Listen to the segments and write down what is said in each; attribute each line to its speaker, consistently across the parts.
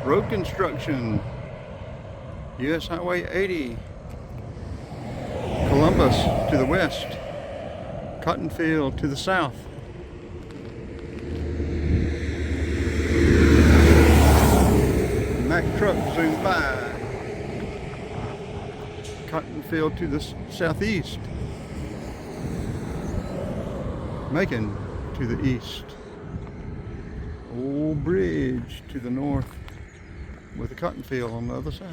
Speaker 1: Road construction. US Highway 80. Columbus to the west. Cotton field to the south. Mack truck zoomed by. Cotton field to the southeast. Macon to the east. Old bridge to the north with a cotton field on the other side.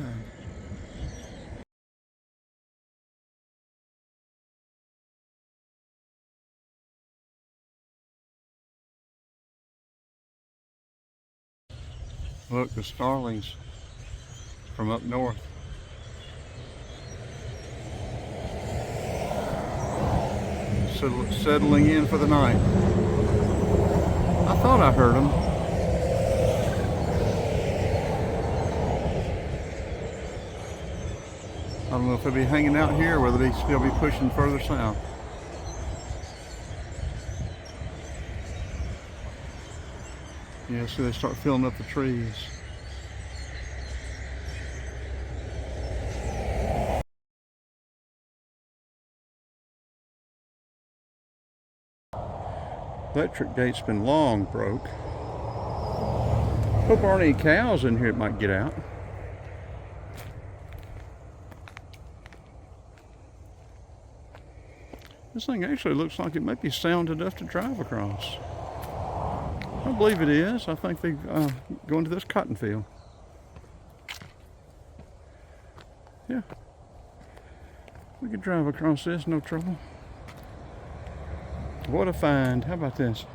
Speaker 1: Look, the starlings from up north. Settling in for the night. I thought I heard them. I don't know if they'll be hanging out here or whether they still be pushing further south. Yeah, so they start filling up the trees. Electric gate's been long broke. Hope there aren't any cows in here that might get out. This thing actually looks like it might be sound enough to drive across. I believe it is. I think they go into this cotton field. Yeah. We could drive across this, no trouble. What a find. How about this?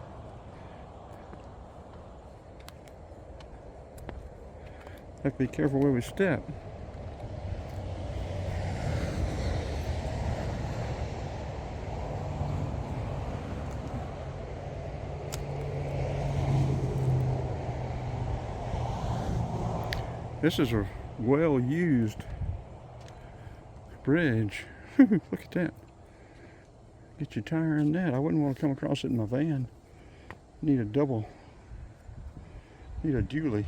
Speaker 1: Have to be careful where we step. This is a well-used bridge. Look at that. Get your tire in that. I wouldn't want to come across it in my van. Need a double. Need a dually.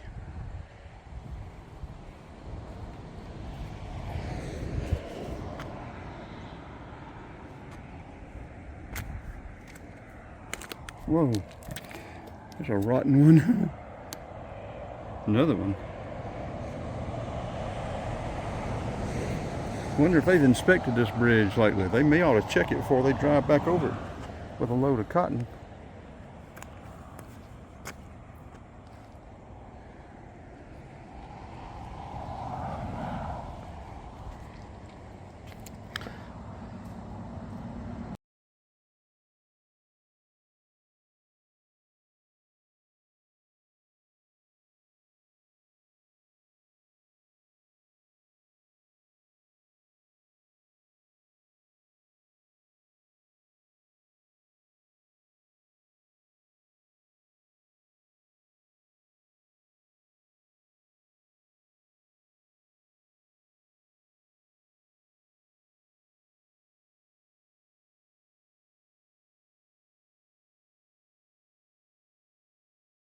Speaker 1: Whoa. There's a rotten one. Another one. Wonder if they've inspected this bridge lately. They may ought to check it before they drive back over it with a load of cotton.